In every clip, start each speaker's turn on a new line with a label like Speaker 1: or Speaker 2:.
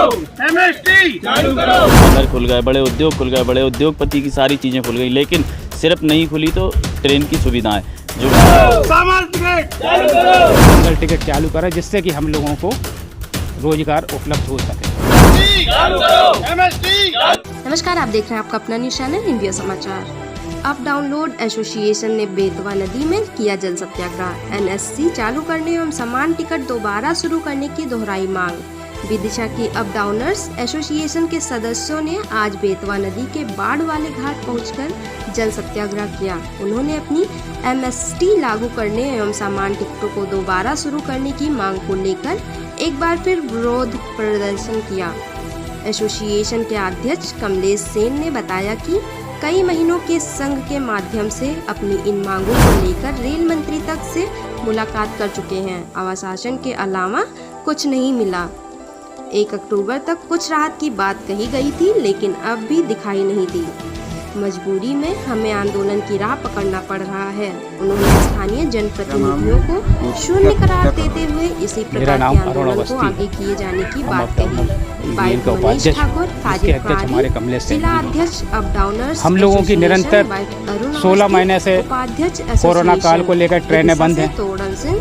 Speaker 1: MST चालू करो।
Speaker 2: घर खुल गए, बड़े उद्योग खुल गए, बड़े उद्योगपति की सारी चीज़ें खुल गई, लेकिन सिर्फ नहीं खुली तो ट्रेन की सुविधाएं जो
Speaker 1: सामान टिकट चालू करो।
Speaker 3: जनरल टिकट चालू करा जिससे कि हम लोगों को रोजगार उपलब्ध हो सके।
Speaker 1: चालू करो। एमएसटी।
Speaker 4: नमस्कार, आप देख रहे हैं आपका अपना न्यूज चैनल इंडिया समाचार। अप डाउनलोड एसोसिएशन ने बेतवा नदी में किया जल सत्याग्रह। एनएससी चालू करने एवं समान टिकट दोबारा शुरू करने की दोहराई मांग। विदिशा की अप डाउनर्स एसोसिएशन के सदस्यों ने आज बेतवा नदी के बाढ़ वाले घाट पहुंचकर जल सत्याग्रह किया। उन्होंने अपनी एमएसटी लागू करने एवं समान टिकटों को दोबारा शुरू करने की मांग को लेकर एक बार फिर विरोध प्रदर्शन किया। एसोसिएशन के अध्यक्ष कमलेश सेन ने बताया कि कई महीनों के संघ के माध्यम से अपनी इन मांगों को लेकर रेल मंत्री तक से मुलाकात कर चुके हैं। आश्वासन के अलावा कुछ नहीं मिला। 1 अक्टूबर तक कुछ राहत की बात कही गई थी, लेकिन अब भी दिखाई नहीं दी। मजबूरी में हमें आंदोलन की राह पकड़ना पड़ रहा है। उन्होंने स्थानीय जनप्रतिनिधियों को शून्य करार देते हुए इसी प्रकार के आंदोलन को आगे किए जाने की बात कही। मनीष ठाकुर, जिला अध्यक्ष अप डाउनर्स,
Speaker 3: हम लोगों की निरंतर 16 महीने से कोरोना काल को लेकर ट्रेनें बंद हैं,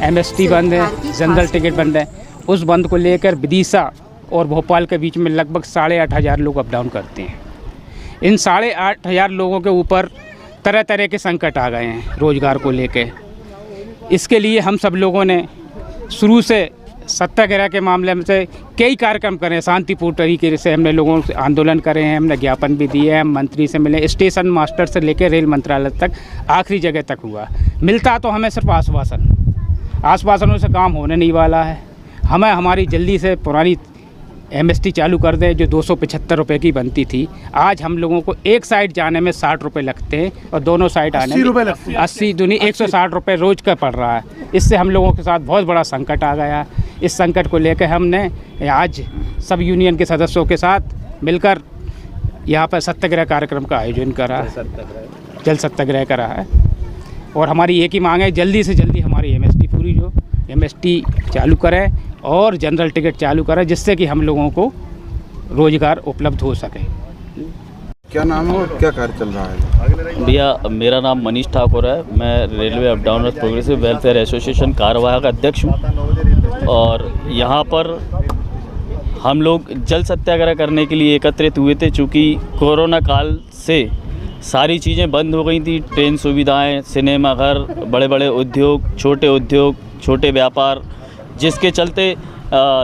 Speaker 3: एमएसटी बंद है, जनरल टिकट बंद है। उस बंद को लेकर विदिशा और भोपाल के बीच में लगभग 8,500 लोग अप डाउन करते हैं। इन 8,500 लोगों के ऊपर तरह तरह के संकट आ गए हैं रोजगार को लेकर। इसके लिए हम सब लोगों ने शुरू से सत्याग्रह के मामले में से कई कार्यक्रम करे, शांतिपूर्ण तरीके से हमने लोगों से आंदोलन करे हैं, हमने ज्ञापन भी दिए हैं, हम मंत्री से मिले, स्टेशन मास्टर से लेकर रेल मंत्रालय तक आखिरी जगह तक हुआ। मिलता तो हमें सिर्फ आश्वासनों से काम होने नहीं वाला है। हमें हमारी जल्दी से पुरानी एमएसटी चालू कर दें जो 275 रुपये की बनती थी। आज हम लोगों को एक साइड जाने में 60 रुपये लगते हैं और दोनों साइड आने में 80 दूनी 160 रुपये रोज का पड़ रहा है। इससे हम लोगों के साथ बहुत बड़ा संकट आ गया। इस संकट को लेकर हमने आज सब यूनियन के सदस्यों के साथ मिलकर यहाँ पर सत्याग्रह कार्यक्रम का आयोजन करा, जल सत्याग्रह करा है। और हमारी एक ही मांग है, जल्दी से जल्दी हमारी एमएसटी पूरी जो एमएसटी चालू करें और जनरल टिकट चालू करें जिससे कि हम लोगों को रोजगार उपलब्ध हो सके।
Speaker 5: क्या नाम है और क्या कार्य चल रहा है?
Speaker 2: भैया, मेरा नाम मनीष ठाकुर है। मैं railway up downers progressive welfare association कार्यवाहक अध्यक्ष हूँ। और यहाँ पर हम लोग जल सत्याग्रह करने के लिए एकत्रित हुए थे। चूँकि कोरोना काल से सारी चीज़ें बंद हो गई थी, ट्रेन सुविधाएं, सिनेमा घर, बड़े बड़े उद्योग, छोटे व्यापार, जिसके चलते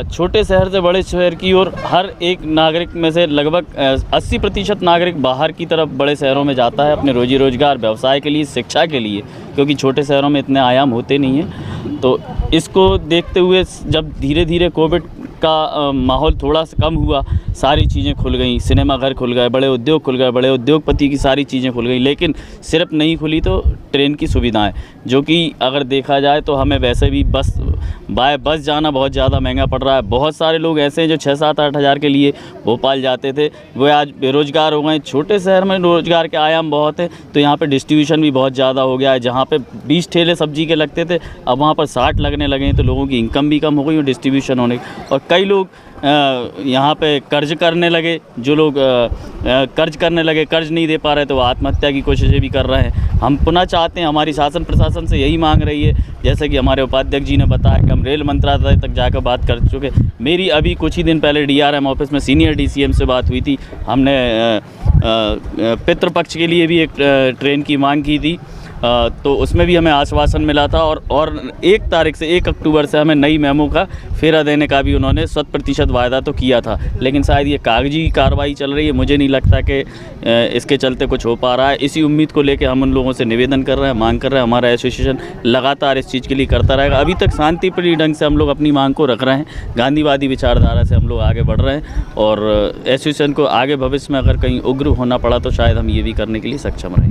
Speaker 2: छोटे शहर से बड़े शहर की ओर हर एक नागरिक में से लगभग 80% नागरिक बाहर की तरफ बड़े शहरों में जाता है अपने रोजी रोजगार, व्यवसाय के लिए, शिक्षा के लिए, क्योंकि छोटे शहरों में इतने आयाम होते नहीं हैं। तो इसको देखते हुए जब धीरे धीरे कोविड का माहौल थोड़ा सा कम हुआ, सारी चीज़ें खुल गई, सिनेमा घर खुल गए, बड़े उद्योग खुल गए, बड़े उद्योगपति की सारी चीज़ें खुल गई, लेकिन सिर्फ नहीं खुली तो ट्रेन की सुविधाएं, जो कि अगर देखा जाए तो हमें वैसे भी बाय बस जाना बहुत ज़्यादा महंगा पड़ रहा है। बहुत सारे लोग ऐसे हैं जो 6-7-8 हज़ार के लिए भोपाल जाते थे, वो आज बेरोज़गार हो गए। छोटे शहर में रोज़गार के आयाम बहुत है, तो यहाँ पे डिस्ट्रीब्यूशन भी बहुत ज़्यादा हो गया है। जहाँ पे 20 ठेले सब्जी के लगते थे, अब वहाँ पर 60 लगने लगे हैं, तो लोगों की इनकम भी कम हो गई और डिस्ट्रीब्यूशन होने। और कई लोग यहाँ पे कर्ज करने लगे, जो लोग कर्ज करने लगे, कर्ज नहीं दे पा रहे तो वो आत्महत्या की कोशिशें भी कर रहे हैं। हम पुनः चाहते हैं, हमारी शासन प्रशासन से यही मांग रही है, जैसे कि हमारे उपाध्यक्ष जी ने बताया कि हम रेल मंत्रालय तक जाकर बात कर चुके। मेरी अभी कुछ ही दिन पहले डीआरएम ऑफिस में सीनियर डीसीएम से बात हुई थी। हमने पितृपक्ष के लिए भी एक ट्रेन की मांग की थी, तो उसमें भी हमें आश्वासन मिला था। और 1 तारीख से 1 अक्टूबर से हमें नई मेमो का फेरा देने का भी उन्होंने 100% वायदा तो किया था, लेकिन शायद ये कागजी कार्रवाई चल रही है। मुझे नहीं लगता कि इसके चलते कुछ हो पा रहा है। इसी उम्मीद को लेकर हम उन लोगों से निवेदन कर रहे हैं, मांग कर रहे हैं। हमारा एसोसिएशन लगातार इस चीज़ के लिए करता रहेगा। अभी तक शांतिप्रिय ढंग से हम लोग अपनी मांग को रख रहे हैं, गांधीवादी विचारधारा से हम लोग आगे बढ़ रहे हैं। और एसोसिएशन को आगे भविष्य में अगर कहीं उग्र होना पड़ा तो शायद हम ये भी करने के लिए सक्षम रहेंगे।